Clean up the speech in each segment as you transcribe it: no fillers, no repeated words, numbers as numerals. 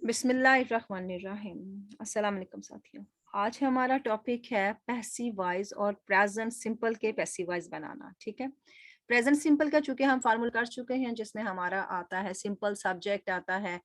बिस्मिल्लाहिर्रहमानिर्रहीम। अस्सलाम वालेकुम साथियों। आज हमारा टॉपिक है पैसिव वॉइस और प्रेजेंट सिंपल के पैसिव वॉइस बनाना। ठीक है, प्रेजेंट सिंपल का चूंकि हम फार्मूला कर चुके हैं जिसमें हमारा आता है सिंपल सब्जेक्ट आता है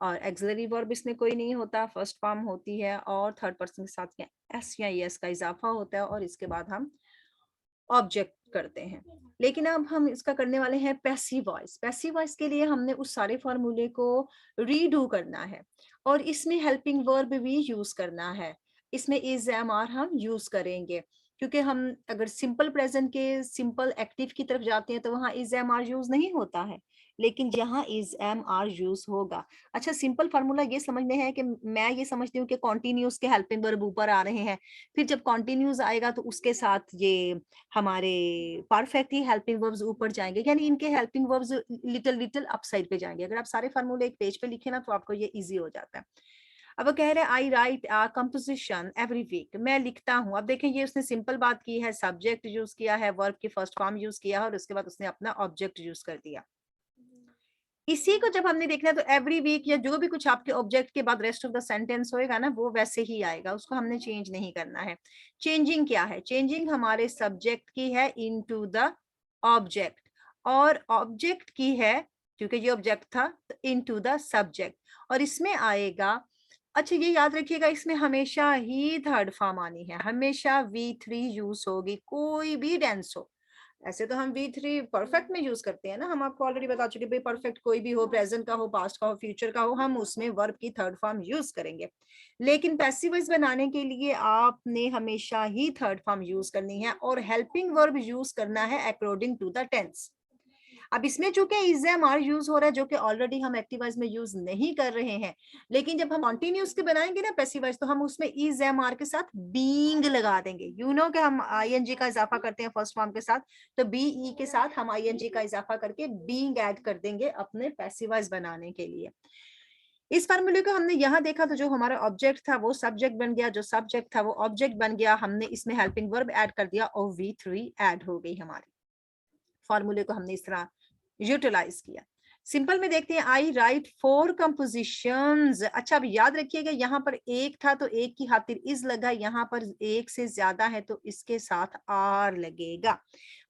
और एक्सिलरी वर्ब इसमें कोई नहीं होता, फर्स्ट फॉर्म होती है और थर्ड पर्सन के साथ एस या एस का इजाफा होता है और इसके बाद हम ऑब्जेक्ट करते हैं। लेकिन अब हम इसका करने वाले हैं पैसिव वॉइस। पैसिव वॉइस के लिए हमने उस सारे फॉर्मूले को रीडू करना है और इसमें हेल्पिंग वर्ब भी यूज करना है। इसमें इज एम आर हम यूज करेंगे क्योंकि हम अगर सिंपल प्रेजेंट के सिंपल एक्टिव की तरफ जाते हैं तो वहां इज एम आर यूज नहीं होता है, लेकिन यहाँ इज एम आर यूज होगा। अच्छा, सिंपल फार्मूला ये समझने हैं कि मैं ये समझती हूँ कि कॉन्टिन्यूस के हेल्पिंग वर्ब ऊपर आ रहे हैं, फिर जब कॉन्टिन्यूस आएगा तो उसके साथ ये हमारे परफेक्ट ही हेल्पिंग वर्ब्स ऊपर जाएंगे, यानी इनके helping verbs little little upside पे जाएंगे। अगर आप सारे फार्मूले एक पेज पे लिखे ना तो आपको ये इजी हो जाता है। अब वो कह रहे हैं I write a composition every week, मैं लिखता हूँ। अब देखें ये उसने सिंपल बात की है, सब्जेक्ट यूज किया है, वर्ब की फर्स्ट फॉर्म यूज किया है और उसके बाद उसने अपना ऑब्जेक्ट यूज कर दिया। इसी को जब हमने देखना है तो एवरी वीक या जो भी कुछ आपके ऑब्जेक्ट के बाद रेस्ट ऑफ द सेंटेंस होएगा ना वो वैसे ही आएगा, उसको हमने चेंज नहीं करना है। चेंजिंग क्या है? चेंजिंग हमारे सब्जेक्ट की है इनटू द ऑब्जेक्ट और ऑब्जेक्ट की है, क्योंकि ये ऑब्जेक्ट था, तो इनटू द सब्जेक्ट। और इसमें आएगा, अच्छा ये याद रखिएगा, इसमें हमेशा ही थर्ड फॉर्म आनी है, हमेशा V3 यूज होगी, कोई भी टेंस हो। ऐसे तो हम V3 परफेक्ट में यूज करते हैं ना, हम आपको ऑलरेडी बता चुके भाई परफेक्ट कोई भी हो, प्रेजेंट का हो, पास्ट का हो, फ्यूचर का हो, हम उसमें वर्ब की थर्ड फॉर्म यूज करेंगे। लेकिन पैसिव वॉइस बनाने के लिए आपने हमेशा ही थर्ड फॉर्म यूज करनी है और हेल्पिंग वर्ब यूज करना है अकॉर्डिंग टू द टेंस। अब इसमें चूंकि इज एम आर यूज हो रहा है जो कि ऑलरेडी हम एक्टिव वॉइस में यूज नहीं कर रहे हैं, लेकिन जब हम कॉन्टिन्यूस के बनाएंगे ना पैसिव वॉइस तो हम उसमें इज एम आर के साथ बीइंग लगा देंगे। यू नो कि हम आईएनजी का इजाफा करते हैं फर्स्ट फॉर्म के साथ, तो बीई के साथ हम आईएनजी का इजाफा करके बीइंग ऐड कर देंगे अपने पैसिव वॉइस बनाने के लिए। इस फार्मूले को हमने यहाँ देखा तो जो हमारा ऑब्जेक्ट था वो सब्जेक्ट बन गया, जो सब्जेक्ट था वो ऑब्जेक्ट बन गया, हमने इसमें हेल्पिंग वर्ब ऐड कर दिया और V3 ऐड हो गई हमारी। फॉर्मूले को हमने इस तरह यूटिलाइज किया। सिंपल में देखते हैं आई राइट 4 कंपोजिशंस। अच्छा अब याद रखिएगा यहाँ पर एक था तो एक की खातिर इज लगा, यहाँ पर एक से ज्यादा है तो इसके साथ आर लगेगा।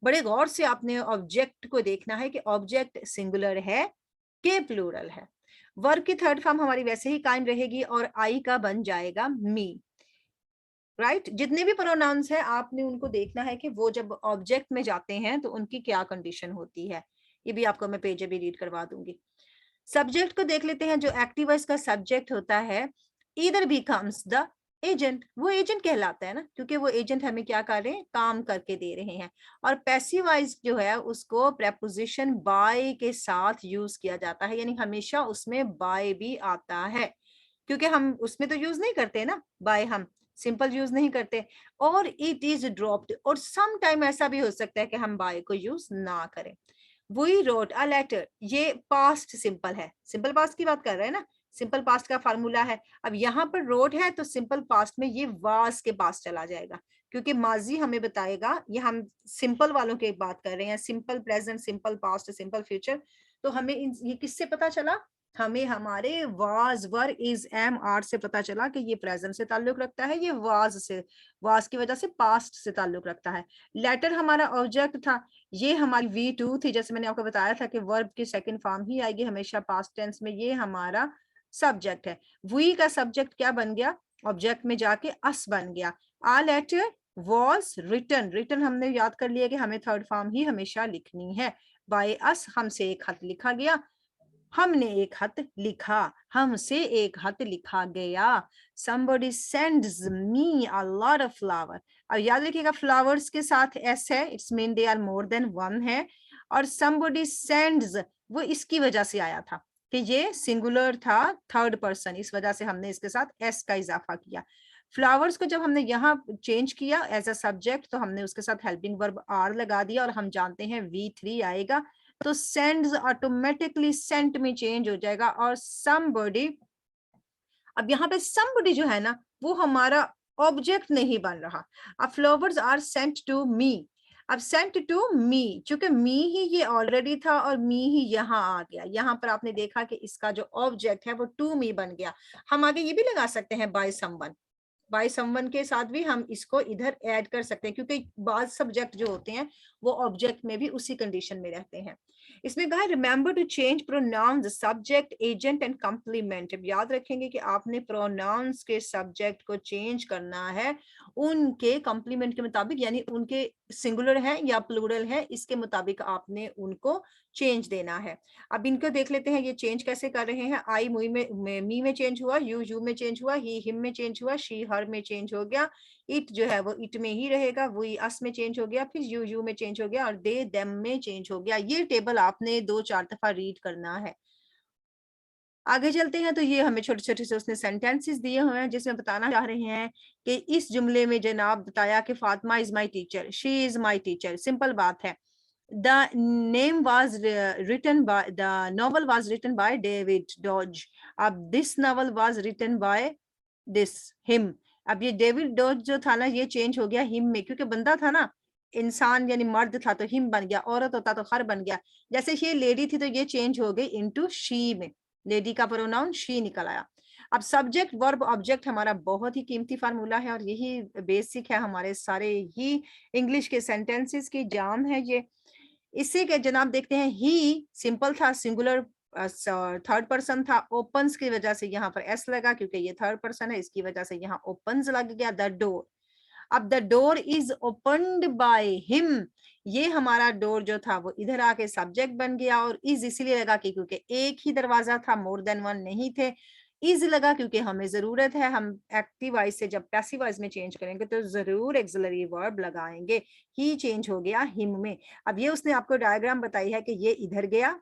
बड़े गौर से आपने ऑब्जेक्ट को देखना है कि ऑब्जेक्ट सिंगुलर है कि प्लूरल है। वर्ब की थर्ड फॉर्म हमारी वैसे ही कायम रहेगी और आई का बन जाएगा मी। राइट, जितने भी प्रोनाउंस है आपने उनको देखना है कि वो जब ऑब्जेक्ट में जाते हैं तो उनकी क्या कंडीशन होती है। ये भी आपको मैं पेज भी रीड करवा दूंगी। सब्जेक्ट को देख लेते हैं। जो एक्टिव वॉइस का सब्जेक्ट होता है इधर बिकम्स द एजेंट, वो एजेंट कहलाता है ना, क्योंकि वो एजेंट हमें क्या कर रहे हैं, काम करके दे रहे हैं। और पैसिव वॉइस जो है उसको प्रेपोजिशन बाय के साथ यूज किया जाता है, यानी हमेशा उसमें बाय भी आता है, क्योंकि हम उसमें तो यूज नहीं करते ना बाय, हम सिंपल यूज नहीं करते। और इट इज ड्रॉप्ड, और सम टाइम ऐसा भी हो सकता है कि हम बाय को यूज ना करें। वी रोट अ लेटर, ये पास्ट सिंपल है, सिंपल पास्ट की बात कर रहे हैं ना, सिंपल पास्ट का फार्मूला है। अब यहाँ पर रोट है तो सिंपल पास्ट में ये वाज के पास चला जाएगा, क्योंकि माजी हमें बताएगा, ये हम सिंपल वालों की बात कर रहे हैं, simple present, simple past, simple future. तो हमें ये किससे पता चला, हमें हमारे was were is am are से पता चला कि ये प्रेजेंट से ताल्लुक रखता है, ये वाज से, वाज की वजह से पास्ट से ताल्लुक रखता है। लेटर हमारा ऑब्जेक्ट था, ये हमारी V2 थी, जैसे मैंने आपको बताया था कि वर्ब की सेकंड फॉर्म ही आएगी हमेशा पास्ट टेंस में, ये हमारा सब्जेक्ट है। वी का सब्जेक्ट क्या बन गया, ऑब्जेक्ट में जाके अस बन गया। A letter was written, written हमने याद कर लिया कि हमें थर्ड फॉर्म ही हमेशा लिखनी है। बाय अस, हमसे एक खत लिखा गया, हमने एक खत लिखा, हमसे एक खत लिखा गया। somebody sends me a lot of flower, अब याद रखिएगा फ्लावर्स के साथ एस है, it's mean they are more than one है। और somebody sends वो इसकी वजह से आया था कि ये सिंगुलर था, थर्ड पर्सन, इस वजह से हमने इसके साथ एस का इजाफा किया। फ्लावर्स को जब हमने यहाँ चेंज किया एज अ सब्जेक्ट तो हमने उसके साथ हेल्पिंग वर्ब आर लगा दिया, और हम जानते हैं V3 आएगा तो सेंड्स ऑटोमेटिकली सेंट में चेंज हो जाएगा। और somebody, अब यहाँ पे somebody जो है ना वो हमारा ऑब्जेक्ट नहीं बन रहा। अब flowers are sent to me, अब सेंट टू मी, चूंकि मी ही ये ऑलरेडी था और मी ही यहाँ आ गया, यहाँ पर आपने देखा कि इसका जो ऑब्जेक्ट है वो टू मी बन गया। हम आगे ये भी लगा सकते हैं बाय समवन, बाय समवन के साथ भी हम इसको इधर ऐड कर सकते हैं, क्योंकि बाद सब्जेक्ट जो होते हैं वो ऑब्जेक्ट में भी उसी कंडीशन में रहते हैं। इसमें कहा remember to change pronouns subject agent and complement. याद रखेंगे कि आपने प्रोनाउंस के सब्जेक्ट को चेंज करना है उनके कॉम्प्लीमेंट के मुताबिक, यानी उनके सिंगुलर है या प्लूरल है इसके मुताबिक आपने उनको चेंज देना है। अब इनको देख लेते हैं ये चेंज कैसे कर रहे हैं। आई मुई में मी में चेंज हुआ, यू में चेंज हुआ, ही हिम में चेंज हुआ, शी हर में चेंज हो गया, इट जो है वो इट में ही रहेगा, वी अस में चेंज हो गया, फिर यू में चेंज हो गया और दे देम में चेंज हो गया। ये टेबल आपने 2-4 दफा रीड करना है। आगे चलते हैं तो ये हमें छोटे छोटे से उसने सेंटेंसेस दिए हुए हैं जिसमें बताना चाह रहे हैं कि इस जुमले में जनाब बताया कि Fatima is my teacher, she is my teacher. Simple बात है। The name was written by, the novel was written by David Dodge. अब this novel was written by this him. अब ये डेविड डॉज जो था ना ये चेंज हो गया हिम में, क्योंकि बंदा था ना, इंसान यानी मर्द था तो हिम बन गया, औरत होता तो हर बन गया। जैसे ये लेडी थी तो ये चेंज हो गई इनटू शी में, लेडी का प्रोनाउन शी निकल आया। अब सब्जेक्ट वर्ब ऑब्जेक्ट हमारा बहुत ही कीमती फार्मूला है और यही बेसिक है हमारे सारे ही इंग्लिश के सेंटेंसेस की जान है ये। इससे के जनाब देखते हैं ही सिंपल था, सिंगुलर थर्ड पर्सन था, ओपन्स की वजह से यहाँ पर एस लगा क्योंकि ये थर्ड पर्सन है, इसकी वजह से यहाँ ओपन्स लग गया। द डोर, अब the door is opened by him, ये हमारा डोर जो था वो इधर आके सब्जेक्ट बन गया और इज इसलिए लगा कि क्योंकि एक ही दरवाजा था, मोर देन वन नहीं थे। इज लगा क्योंकि हमें जरूरत है, हम एक्टिव वॉइस से जब पैसिव वॉइस में चेंज करेंगे तो जरूर एक्सिलरी वर्ब लगाएंगे। ही चेंज हो गया हिम में। अब ये उसने आपको डायग्राम बताई है कि ये इधर गया,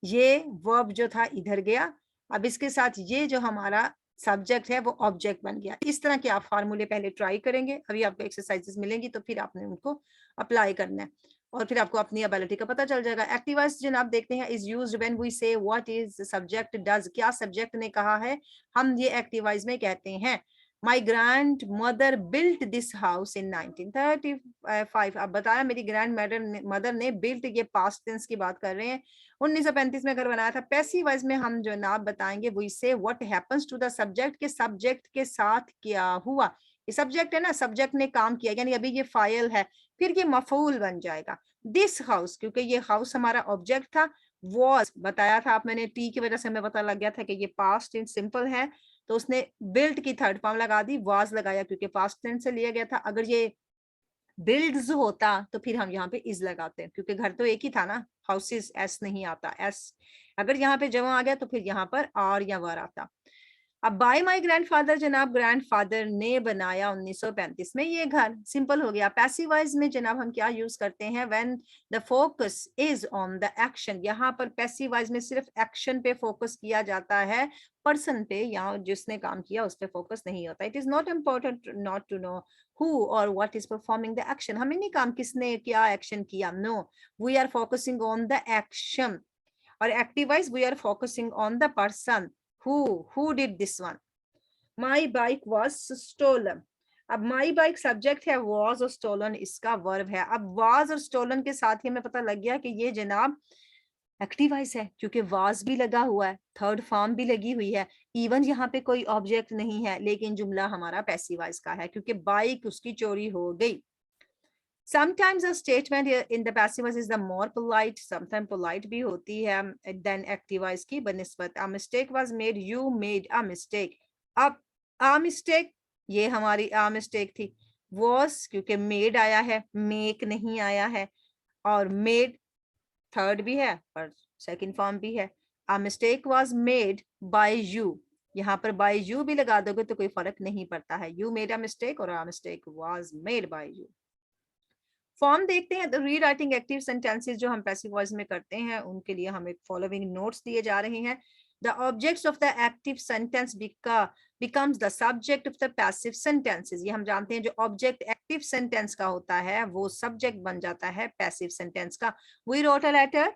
ये वर्ब जो था इधर गया, अब इसके साथ ये जो हमारा सब्जेक्ट है वो ऑब्जेक्ट बन गया। इस तरह के आप फार्मूले पहले ट्राई करेंगे, अभी आपको एक्सरसाइजेस मिलेंगी तो फिर आपने उनको अप्लाई करना है और फिर आपको अपनी एबिलिटी का पता चल जाएगा। एक्टिव वॉइस जनाब देखते हैं is used when we say what is subject does, क्या सब्जेक्ट ने कहा है, हम ये एक्टिव वॉइस में कहते हैं my grand mother built this house in 1935। अब बताया मेरी ग्रैंड मदर ने बिल्ट, ये पास्ट टेंस की बात कर रहे हैं, 1935 में घर बनाया था। पैसिव वॉइस में हम जो नाम बताएंगे we say what happens to the subject, के सब्जेक्ट के साथ क्या हुआ। ये सब्जेक्ट है ना, सब्जेक्ट ने काम किया, यानी अभी ये फाइल है, फिर ये मफूल बन जाएगा। दिस हाउस, क्योंकि ये हाउस हमारा ऑब्जेक्ट था। वॉज बताया था आप, मैंने टी की वजह से हमें पता लग गया था कि ये पास्ट टेंस सिंपल है, तो उसने बिल्ट की थर्ड फॉर्म लगा दी, वॉज लगाया क्योंकि पास्ट टेंस से लिया गया था। अगर ये बिल्ड्स होता तो फिर हम यहाँ पे इज लगाते हैं, क्योंकि घर तो एक ही था ना, हाउसेस एस नहीं आता, एस अगर यहाँ पे जमा आ गया तो फिर यहाँ पर आर या वर आता। अब बाय माय ग्रैंडफादर, जनाब ग्रैंडफादर ने बनाया 1935 में ये घर, सिंपल हो गया। पैसिव वॉइस में जनाब हम क्या यूज करते हैं, when the focus is on the action, यहाँ पर पैसिव वॉइस में सिर्फ एक्शन पे फोकस किया जाता है, पर्सन पे या जिसने काम किया उस पे फोकस नहीं होता। It is not important not to know who or what is performing the action, हमें नहीं काम किसने क्या एक्शन किया, no, we are focusing on the action। और active wise we are focusing on the person who did this one। my bike was stolen, अब my bike subject है, was और stolen इसका वर्ब है। अब was और stolen के साथ ही हमें पता लग गया कि ये जनाब एक्टिव वॉइस है, क्योंकि वाज भी लगा हुआ है, थर्ड फॉर्म भी लगी हुई है, इवन यहाँ पे कोई ऑब्जेक्ट नहीं है, लेकिन जुमला हमारा पैसिव वॉइस का है क्योंकि बाइक उसकी चोरी हो गई। Sometimes a statement in the passive voice is the more polite, sometimes polite भी होती है than active voice की बनिस्बत। A mistake was made, you made a mistake। अब a mistake ये हमारी a mistake थी, was क्योंकि made आया है, make नहीं आया है, और made थर्ड भी है और सेकंड फॉर्म भी है। A mistake was made by you, यहाँ पर by you भी लगा दोगे तो कोई फर्क नहीं पड़ता है, you made a mistake और a mistake was made by you। Form देखते हैं तो रीराइटिंग एक्टिव सेंटेंसेस जो हम पैसिव वॉइस में करते हैं उनके लिए हमें फॉलोइंग नोट्स दिए जा रहे हैं। The objects of the active sentence becomes the subject of the passive sentences। ये हम जानते हैं जो ऑब्जेक्ट एक्टिव सेंटेंस का होता है वो सब्जेक्ट बन जाता है पैसिव सेंटेंस का। We wrote a letter,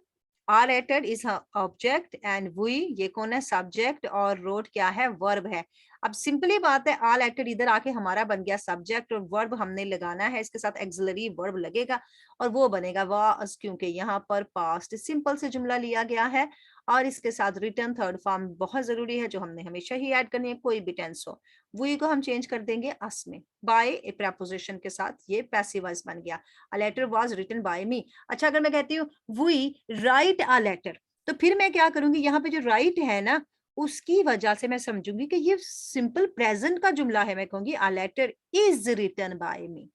our letter is object and we ये कौन है, सब्जेक्ट, और wrote क्या है, वर्ब है। अब सिंपली बात है, आ लेटर इधर आके हमारा बन गया सब्जेक्ट और वर्ब हमने लगाना है, इसके साथ एक्सिलरी वर्ब लगेगा और वो बनेगा वाज, क्योंकि यहाँ पर पास्ट सिंपल से जुमला लिया गया है और इसके साथ रिटर्न थर्ड फॉर्म बहुत जरूरी है जो हमने हमेशा ही ऐड करनी है, कोई भी टेंस हो। वी को हम चेंज कर देंगे अस में, बाय ए प्रेपोजिशन के साथ, ये पैसिव वॉइस बन गया। A letter was written by me. अच्छा, अगर मैं कहती हूँ वी राइट अ लेटर, तो फिर मैं क्या करूंगी, यहाँ पे जो राइट है ना, उसकी वजह से मैं समझूंगी कि ये सिंपल प्रेजेंट का जुमला है। मैं कहूंगी a letter is written by me,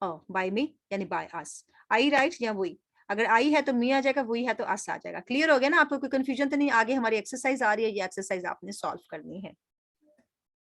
by me यानी बाय अस। आई राइट या वही, अगर आई है तो मी आ जाएगा, वही है तो अस आ जाएगा। क्लियर हो गया ना? आपको कोई कंफ्यूजन तो नहीं? आगे हमारी एक्सरसाइज आ रही है, ये एक्सरसाइज आपने सॉल्व करनी है।